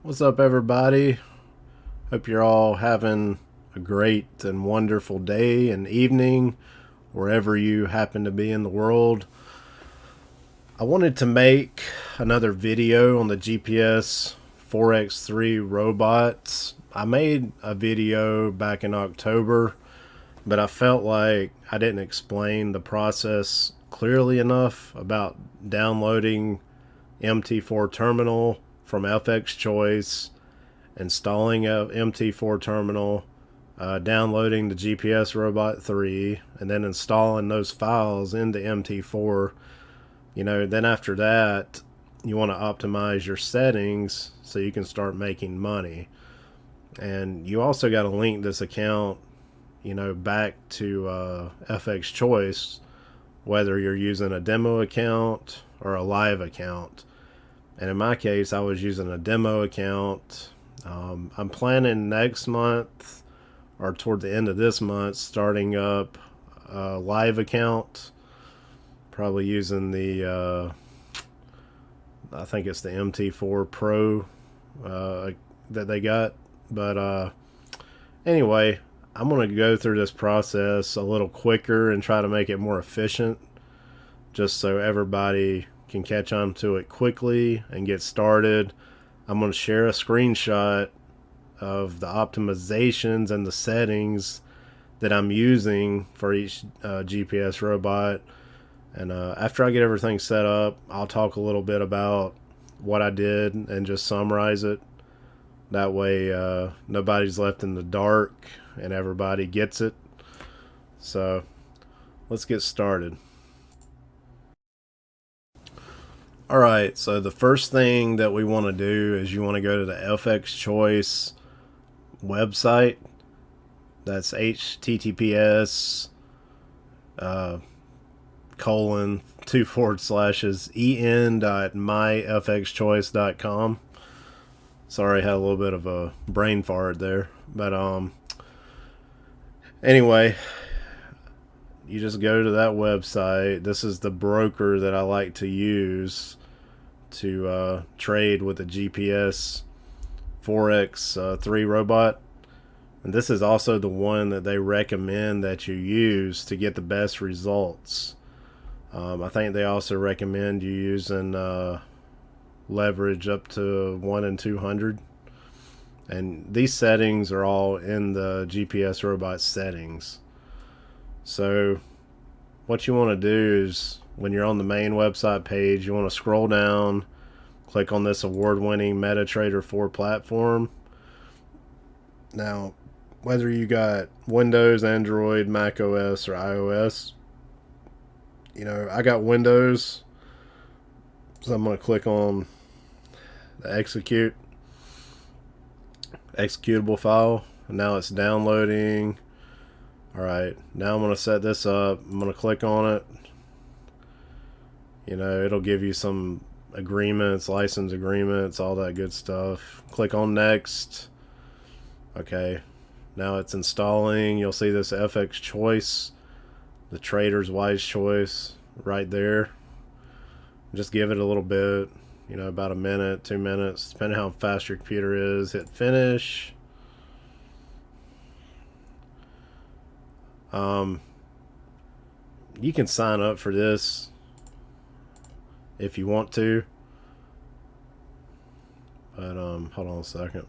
What's up, everybody? Hope you're all having a great and wonderful day and evening wherever you happen to be in the world. I wanted to make another video on the GPS Forex 3 robots. I made a video back in October, but I felt like I didn't explain the process clearly enough about downloading MT4 Terminal from FX Choice, installing a MT4 Terminal, downloading the GPS Robot 3, and then installing those files into MT4. Then after that, you want to optimize your settings so you can start making money. And you also got to link this account, back to FX Choice, whether you're using a demo account or a live account. And in my case, I was using a demo account. I'm planning next month or toward the end of this month starting up a live account, probably using the I think it's the MT4 Pro that they got. But anyway, I'm going to go through this process a little quicker and try to make it more efficient, just so everybody can catch on to it quickly and get started. I'm going to share a screenshot of the optimizations and the settings that I'm using for each GPS robot. And after I get everything set up, I'll talk a little bit about what I did and just summarize it. That way nobody's left in the dark and everybody gets it. So let's get started. Alright, so the first thing that we want to do is you want to go to the FX Choice website. That's https :en.myfxchoice.com. Sorry, I had a little bit of a brain fart there. But anyway, you just go to that website. This is the broker that I like to use to trade with the GPS Forex 3 robot. And this is also the one that they recommend that you use to get the best results. I think they also recommend you using leverage up to 1 in 200. And these settings are all in the GPS robot settings. So what you want to do is, when you're on the main website page, you want to scroll down, click on this award-winning MetaTrader 4 platform. Now, whether you got Windows, Android, Mac OS, or iOS, I got Windows, so I'm going to click on the executable file, and now it's downloading. Alright, now I'm going to set this up. I'm going to click on it. It'll give you some agreements, license agreements, all that good stuff. Click on next. Okay, now it's installing. You'll see this FX Choice, the Trader's Wise Choice right there. Just give it a little bit, about a minute, 2 minutes, depending on how fast your computer is. Hit finish. You can sign up for this if you want to, but hold on a second.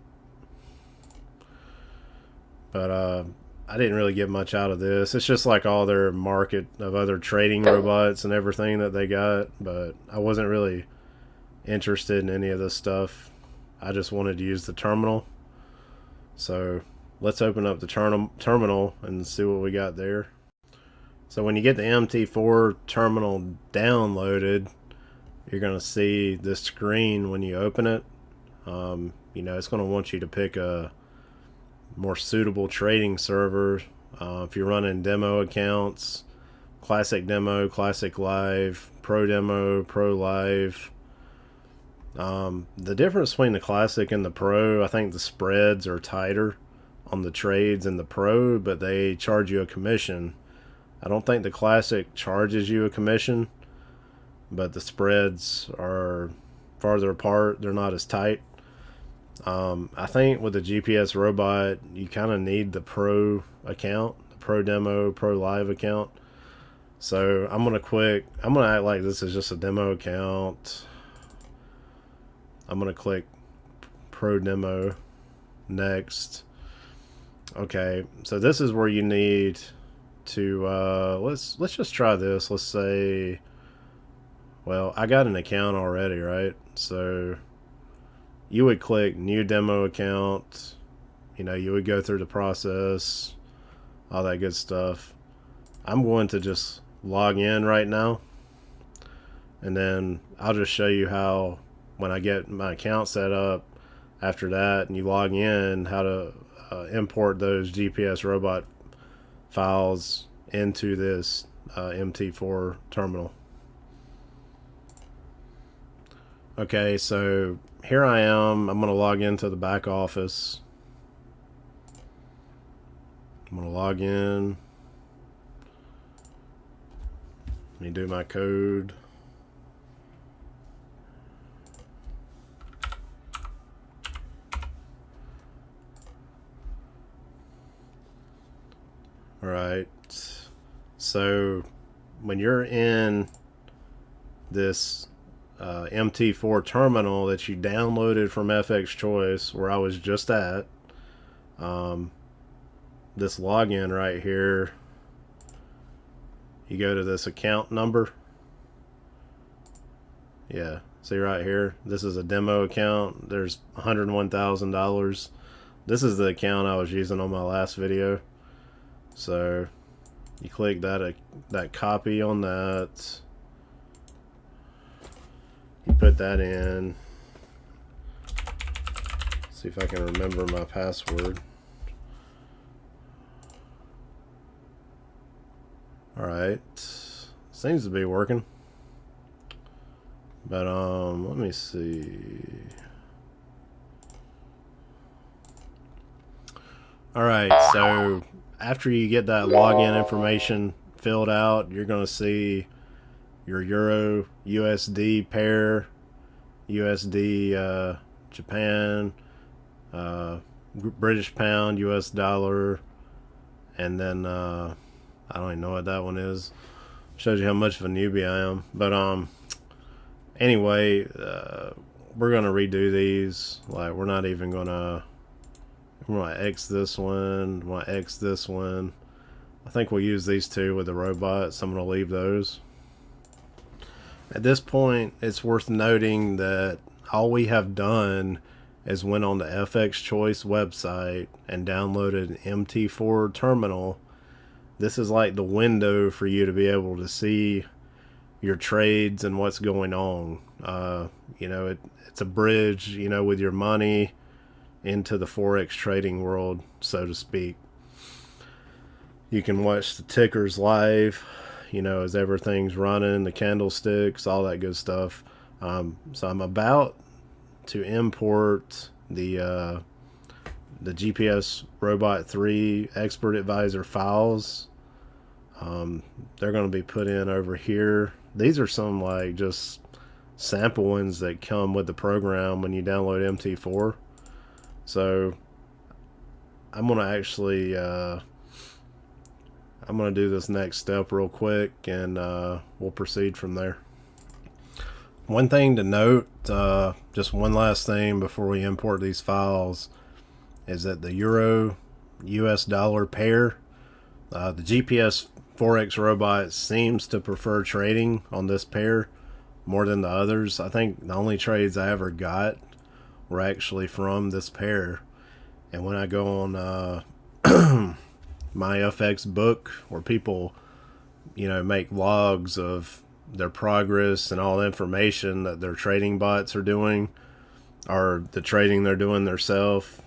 But I didn't really get much out of this. It's just like all their market of other trading robots and everything that they got, but I wasn't really interested in any of this stuff. I just wanted to use the terminal. So let's open up the terminal and see what we got there. So when you get the MT4 terminal downloaded, you're going to see this screen when you open it. It's going to want you to pick a more suitable trading server. If you're running demo accounts, classic demo, classic live, pro demo, pro live. The difference between the classic and the pro, I think the spreads are tighter on the trades in the pro, but they charge you a commission. I don't think the classic charges you a commission, but the spreads are farther apart. They're not as tight. I think with the GPS robot, you kind of need the pro account, the pro demo, pro live account. So I'm going to act like this is just a demo account. I'm going to click pro demo, next. Okay, so this is where you need to, let's just try this. Let's say, well, I got an account already, right? So you would click new demo account. You know, you would go through the process, all that good stuff. I'm going to just log in right now, and then I'll just show you how, when I get my account set up after that and you log in, how to import those GPS robot files into this MT4 terminal. Okay, so here I am. I'm going to log into the back office. I'm going to log in. Let me do my code. All right. So when you're in this MT4 terminal that you downloaded from FX Choice, where I was just at, this login right here, you go to this account number. Yeah, see right here, this is a demo account. There's $101,000. This is the account I was using on my last video. So you click that copy on that. You put that in. See if I can remember my password. Alright. Seems to be working. But let me see. Alright, so after you get that login information filled out, you're going to see your Euro USD pair, USD Japan, British pound, US dollar, and then I don't even know what that one is. Shows you how much of a newbie I am. But anyway, we're gonna redo these. Like, we're not even gonna. We're gonna X this one. We're gonna X this one. I think we'll use these two with the robot, so I'm gonna leave those. At this point, it's worth noting that all we have done is went on the FX Choice website and downloaded an MT4 terminal. This is like the window for you to be able to see your trades and what's going on. You know, it's a bridge, you know, with your money into the Forex trading world, so to speak. You can watch the tickers live, you know, as everything's running, the candlesticks, all that good stuff. So I'm about to import the GPS Robot 3 Expert Advisor files. They're going to be put in over here. These are some like just sample ones that come with the program when you download MT4. So I'm going to actually I'm going to do this next step real quick, and we'll proceed from there. One thing to note, just one last thing before we import these files, is that the Euro US dollar pair, the GPS Forex robot seems to prefer trading on this pair more than the others. I think the only trades I ever got were actually from this pair. And when I go on my FX book, where people, you know, make logs of their progress and all the information that their trading bots are doing, or the trading they're doing themselves,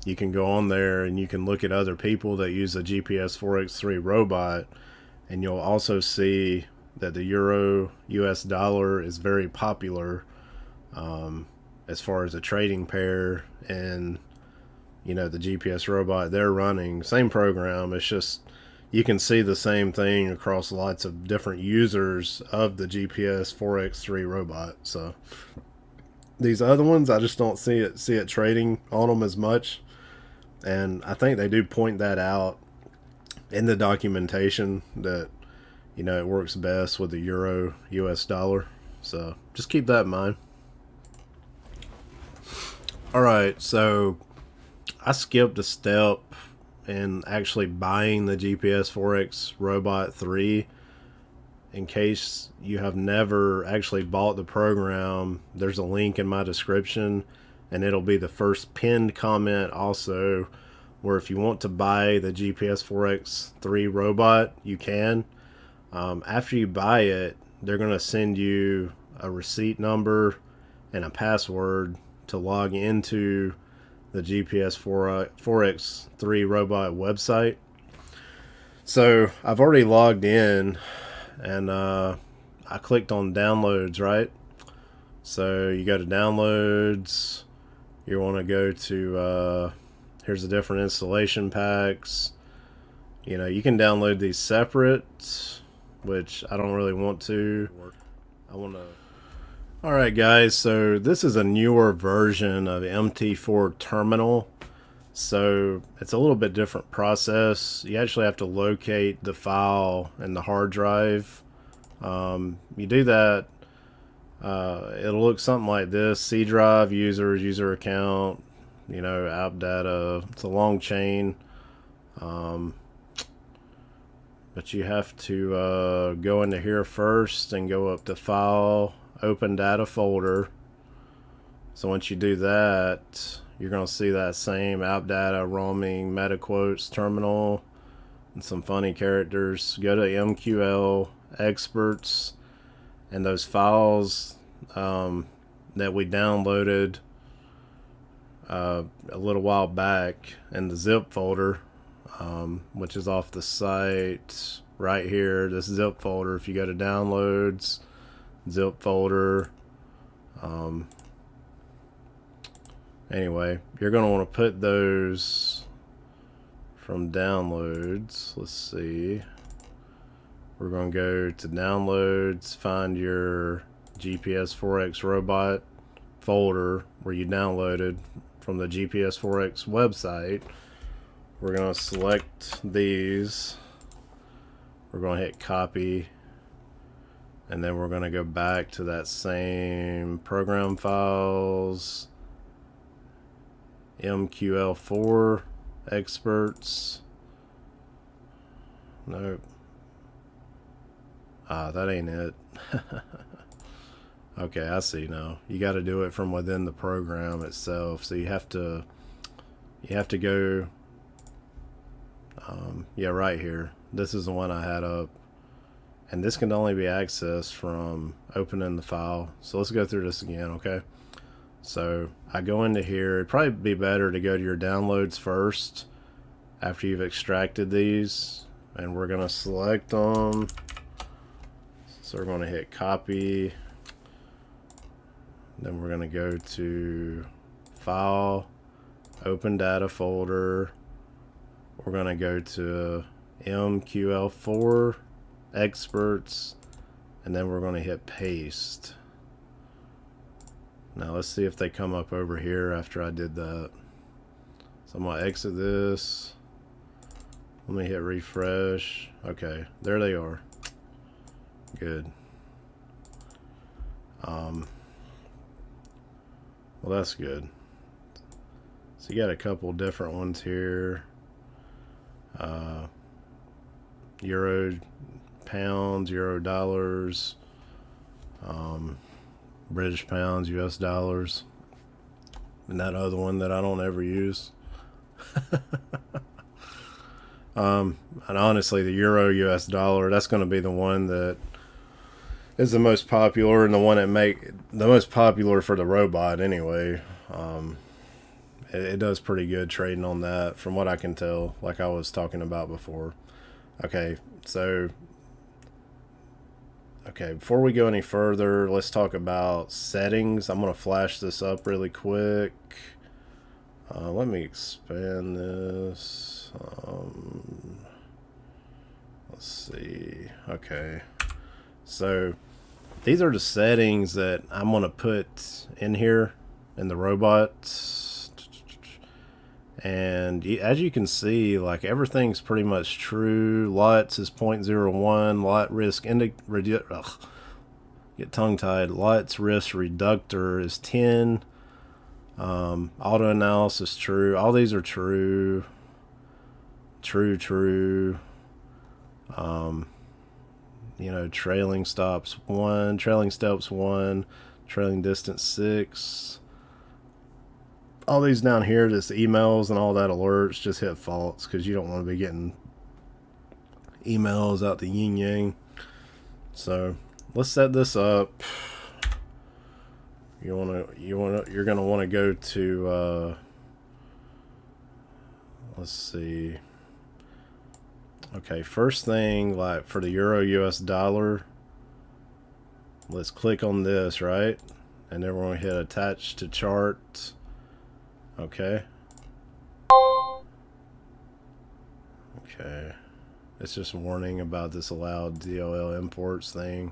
you can go on there and you can look at other people that use the GPS Forex 3 robot, and you'll also see that the Euro US dollar is very popular as far as a trading pair. And you know, the GPS robot they're running, same program, it's just you can see the same thing across lots of different users of the GPS Forex 3 robot. So These other ones, I just don't see it trading on them as much, and I think they do point that out in the documentation that, you know, it works best with the euro US dollar. So just keep that in mind. Alright, so I skipped a step in actually buying the GPS Forex Robot 3. In case you have never actually bought the program, there's a link in my description, and it'll be the first pinned comment also, where if you want to buy the GPS Forex 3 robot, you can. After you buy it, they're going to send you a receipt number and a password to log into the GPS Forex 3 robot website. So I've already logged in, and I clicked on downloads, right? So you go to downloads, you want to go to here's the different installation packs. You know, you can download these separate, which I don't really want to. I want to. Alright guys, so this is a newer version of MT4 Terminal. So it's a little bit different process. You actually have to locate the file in the hard drive. You do that, it'll look something like this: C drive, users, user account, you know, app data. It's a long chain. But you have to go into here first and go up to File, Open Data Folder. So once you do that, you're going to see that same app data, roaming, meta quotes, terminal, and some funny characters. Go to MQL, experts, and those files that we downloaded a little while back in the zip folder, which is off the site right here. This zip folder, if you go to downloads, zip folder, anyway, you're going to want to put those from downloads. Let's see, we're going to go to downloads, find your GPS Forex robot folder where you downloaded from the GPS Forex website. We're going to select these, we're going to hit copy, and then we're going to go back to that same program files, MQL4 experts. Nope. That ain't it. Okay, I see now. You got to do it from within the program itself. So you have to go, yeah, right here. This is the one I had up, and this can only be accessed from opening the file. So let's go through this again, okay? So I go into here. It'd probably be better to go to your downloads first after you've extracted these, and we're gonna select them. So we're gonna hit copy, then we're gonna go to file, open data folder. We're gonna go to MQL4 experts, and then we're gonna hit paste. Now let's see if they come up over here after I did that. So I'm gonna exit this. Let me hit refresh. Okay, there they are. Good. Well, that's good. So you got a couple different ones here. Euro pounds, euro dollars, British pounds, US dollars, and that other one that I don't ever use. And honestly, the euro US dollar, that's going to be the one that is the most popular, and the one that the most popular for the robot anyway. It does pretty good trading on that from what I can tell, like I was talking about before. Okay, so before we go any further, let's talk about settings. I'm going to flash this up really quick. Let me expand this. Let's see. Okay, so these are the settings that I'm going to put in here in the robot. And as you can see, like, everything's pretty much true. Lots is 0.01. Lot risk get tongue-tied. Lots risk reductor is 10. Auto analysis true. All these are true. True. You know, trailing stops 1, trailing steps 1, trailing distance 6. All these down here, just emails and all that alerts, just hit false because you don't want to be getting emails out the yin yang. So let's set this up. You're gonna want to go to let's see. Okay, first thing, like for the Euro US dollar, let's click on this, right? And then we're going to hit attach to chart. Okay. Okay. It's just a warning about this allowed DOL imports thing.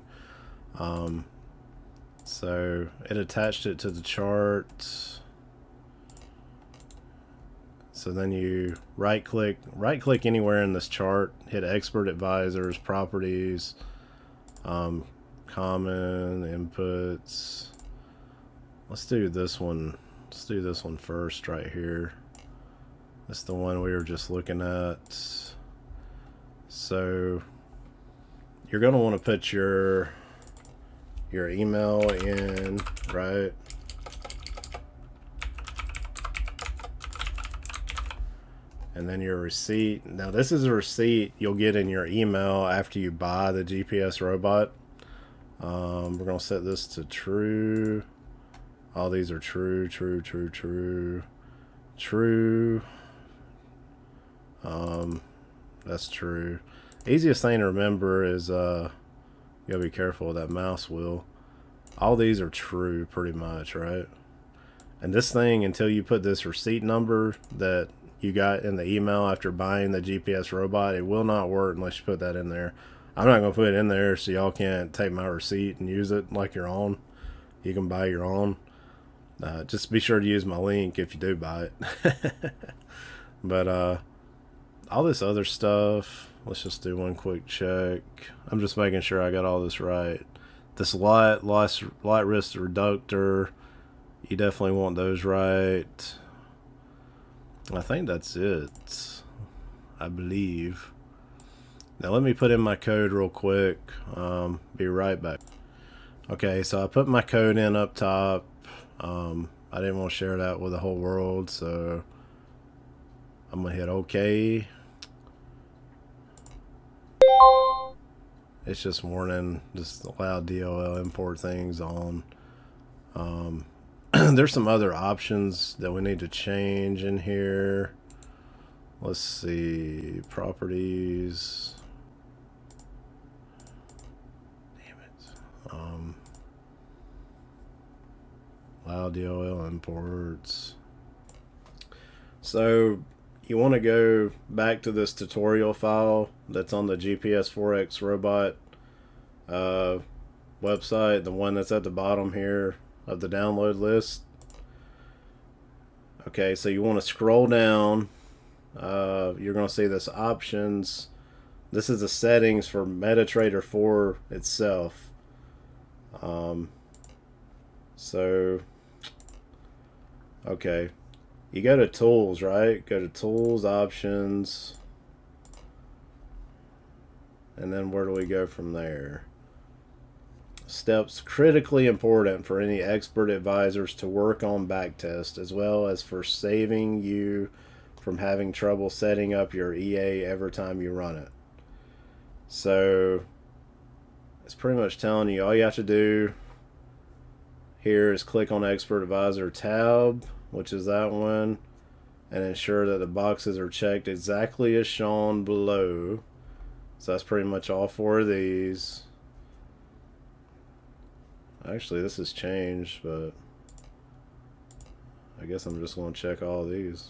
So it attached it to the chart. So then you right click anywhere in this chart, hit expert advisors, properties, common inputs. Let's do this one. Let's do this one first right here. That's the one we were just looking at. So you're going to want to put your email in, right? And then your receipt. Now this is a receipt you'll get in your email after you buy the GPS robot. We're going to set this to true. All these are true. That's true. Easiest thing to remember is you gotta be careful with that mouse wheel. All these are true pretty much, right? And this thing, until you put this receipt number that you got in the email after buying the GPS robot, it will not work unless you put that in there. I'm not gonna put it in there so y'all can't take my receipt and use it like your own. You can buy your own. Just be sure to use my link if you do buy it. But all this other stuff, let's just do one quick check. I'm just making sure I got all this right. This light risk reductor, you definitely want those right. I think that's it, I believe. Now let me put in my code real quick. Be right back. Okay, so I put my code in up top. I didn't want to share that with the whole world, so I'm gonna hit OK. It's just warning, just allow DOL import things on. There's some other options that we need to change in here. Let's see, properties. Damn it. Allow DOL imports. So you want to go back to this tutorial file that's on the GPS Forex robot website, the one that's at the bottom here of the download list. Okay, so you want to scroll down. You're going to see this options. This is the settings for MetaTrader 4 itself. Okay, you go to tools, right? Go to tools, options, and then where do we go from there? Steps critically important for any expert advisors to work on backtest, as well as for saving you from having trouble setting up your EA every time you run it. So it's pretty much telling you all you have to do here is click on Expert Advisor tab, which is that one, and ensure that the boxes are checked exactly as shown below. So that's pretty much all four of these. Actually, this has changed, but I guess I'm just going to check all these.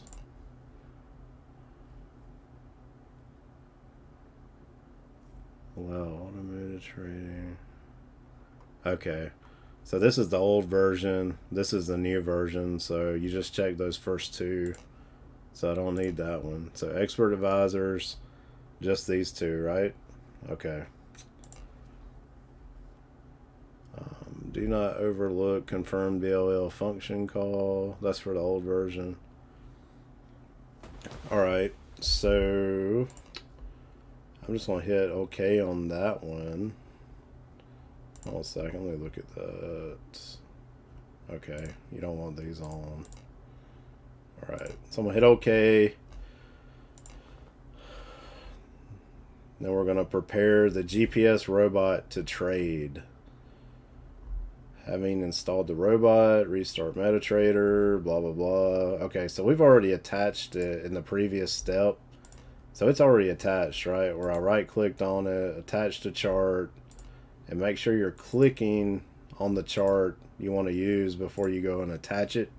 Allow automated trading. Okay. So this is the old version. This is the new version. So you just check those first two. So I don't need that one. So expert advisors, just these two, right? Okay. Do not overlook confirm DLL function call. That's for the old version. Alright, so I'm just going to hit OK on that one. Hold on a second, let me look at that. Okay, you don't want these on. Alright, so I'm going to hit OK. Then we're going to prepare the GPS robot to trade. Having installed the robot, restart MetaTrader, blah, blah, blah. Okay, so we've already attached it in the previous step. So it's already attached, right? Where I right-clicked on it, attached a chart, and make sure you're clicking on the chart you want to use before you go and attach it.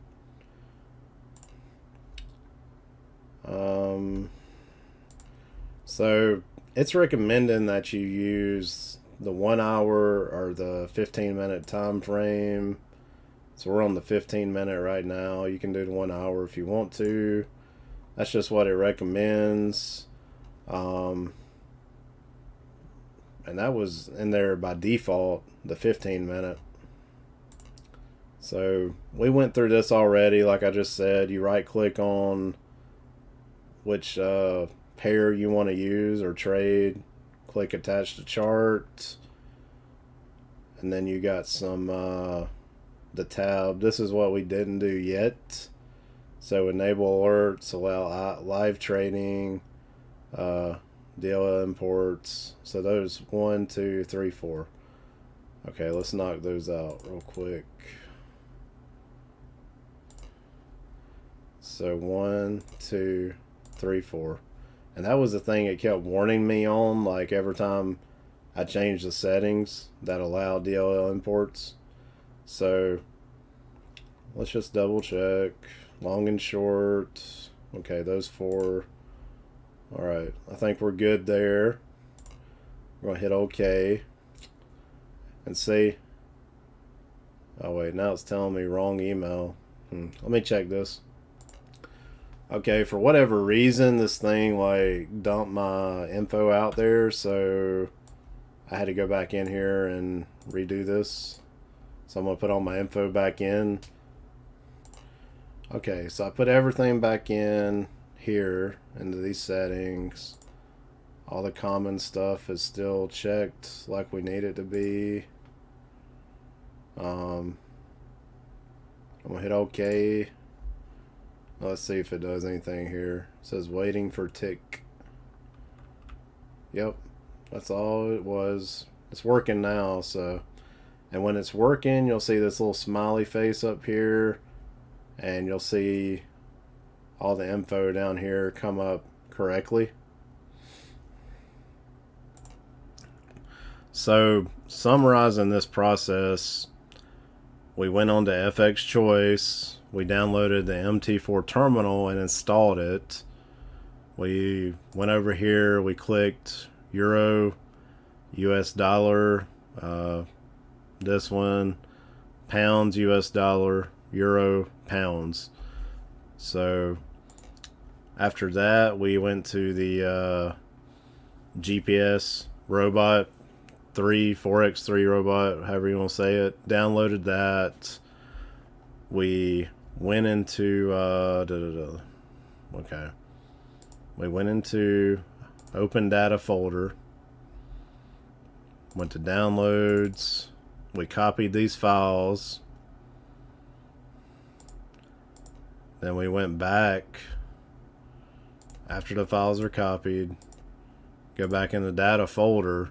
So it's recommending that you use the 1 hour or the 15-minute time frame. So we're on the 15-minute right now. You can do the 1 hour if you want to. That's just what it recommends. And that was in there by default, the 15-minute. So we went through this already. Like I just said, you right click on which pair you want to use or trade, click attach to chart, and then you got some the tab. This is what we didn't do yet. So enable alerts, allow live trading, DLL imports. So those 1, 2, 3, 4. Okay, let's knock those out real quick. So 1, 2, 3, 4. And that was the thing it kept warning me on, like every time I changed the settings that allow DLL imports. So let's just double check. Long and short. Okay, those 4. Alright, I think we're good there. We're going to hit OK. And see. Oh wait, now it's telling me wrong email. Let me check this. Okay, for whatever reason, this thing like dumped my info out there, so I had to go back in here and redo this. So I'm going to put all my info back in. Okay, so I put everything back in here into these settings. All the common stuff is still checked like we need it to be. I'm going to hit OK. Let's see if it does anything here. It says waiting for tick. Yep, that's all it was. It's working now, so. And when it's working, you'll see this little smiley face up here. And you'll see all the info down here come up correctly. So, summarizing this process, we went on to FX Choice. We downloaded the MT4 Terminal and installed it. We went over here, we clicked Euro, US dollar, this one, pounds, US dollar, Euro, pounds. So after that, we went to the GPS robot 3, Forex 3 robot, however you want to say it. Downloaded that. We went into okay. We went into open data folder. Went to downloads. We copied these files. Then we went back after the files are copied. Go back in the data folder.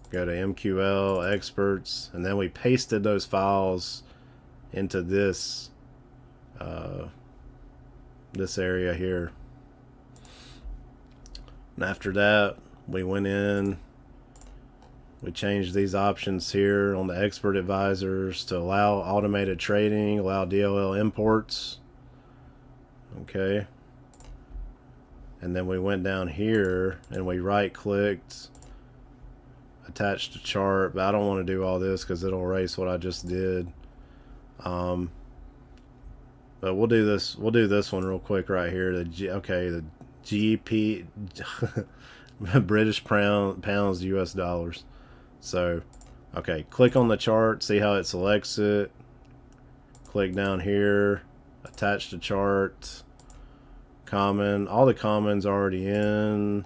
Go to MQL, experts, and then we pasted those files into this this area here. And after that, we went in, we changed these options here on the expert advisors to allow automated trading, allow DLL imports. Okay. And then we went down here and we right clicked, attach the chart, but I don't want to do all this because it'll erase what I just did. But we'll do this one real quick right here. The GP British pounds US dollars. So okay, click on the chart, see how it selects it. Click down here, attach the chart, common. All the commons already in.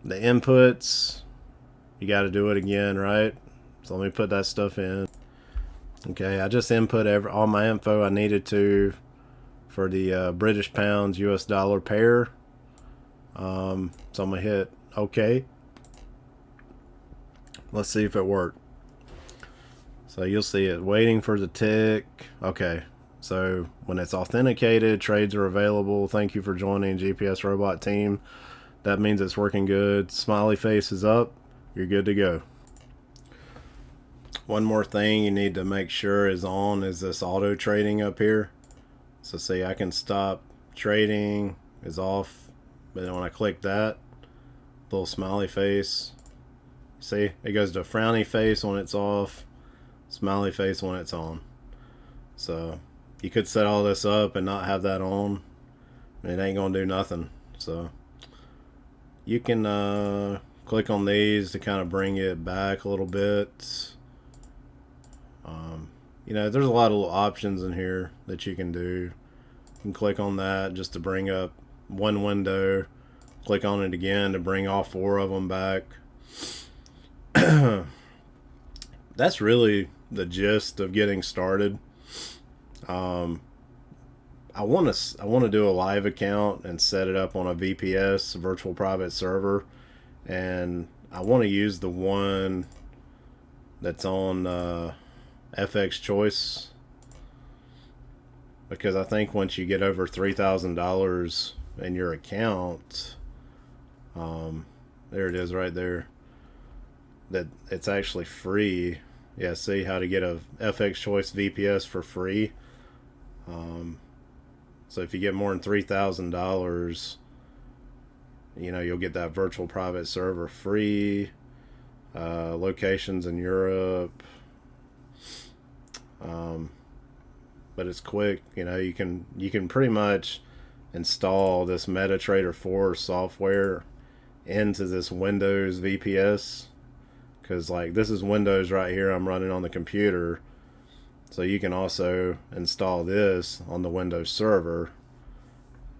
The inputs, you got to do it again, right? So let me put that stuff in. Okay, I just input all my info I needed to for the British pounds US dollar pair. So I'm gonna hit OK. Let's see if it worked. So you'll see it waiting for the tick. Okay, so when it's authenticated, trades are available. Thank you for joining GPS Robot Team. That means it's working good. Smiley face is up. You're good to go. One more thing you need to make sure is on is this auto trading up here. So see, I can stop trading is off, but then when I click that little smiley face, see, it goes to frowny face when it's off, smiley face when it's on. So you could set all this up and not have that on, and it ain't gonna do nothing. So you can click on these to kind of bring it back a little bit. You know, there's a lot of little options in here that you can do. You can click on that just to bring up one window. Click on it again to bring all 4 of them back. That's really the gist of getting started. I want to do a live account and set it up on a VPS, virtual private server, and I want to use the one that's on FX Choice, because I think once you get over $3,000 in your account, there it is right there, that it's actually free. Yeah, see how to get a FX Choice VPS for free. So if you get more than $3,000, you know, you'll get that virtual private server free. Locations in Europe. But it's quick. You know, you can pretty much install this MetaTrader 4 software into this Windows VPS, because like this is Windows right here I'm running on the computer, so you can also install this on the Windows server,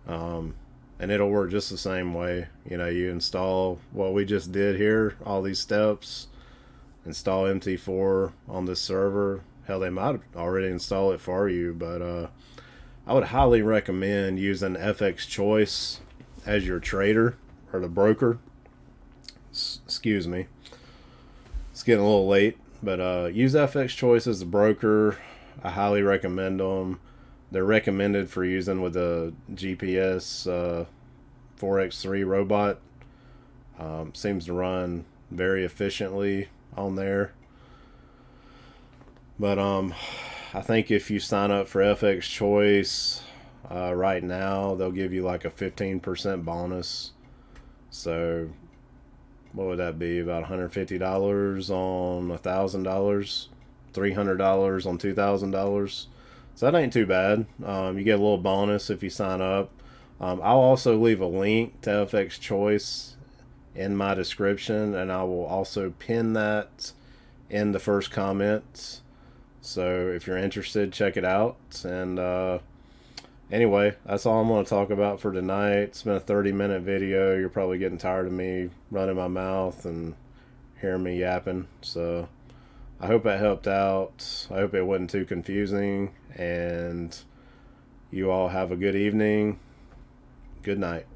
and it'll work just the same way. You know, you install what we just did here, all these steps, install MT4 on this server. Hell, they might already install it for you, but I would highly recommend using FX Choice as your trader or the broker. Excuse me, it's getting a little late, but use FX Choice as the broker. I highly recommend them. They're recommended for using with a GPS Forex 3 robot. Seems to run very efficiently on there. But I think if you sign up for FX Choice right now, they'll give you like a 15% bonus. So what would that be? About $150 on $1,000, $300 on $2,000. So that ain't too bad. You get a little bonus if you sign up. I'll also leave a link to FX Choice in my description, and I will also pin that in the first comment. So if you're interested, check it out. And anyway, that's all I'm going to talk about for tonight. It's been a 30-minute video. You're probably getting tired of me running my mouth and hearing me yapping. So I hope that helped out. I hope it wasn't too confusing. And you all have a good evening. Good night.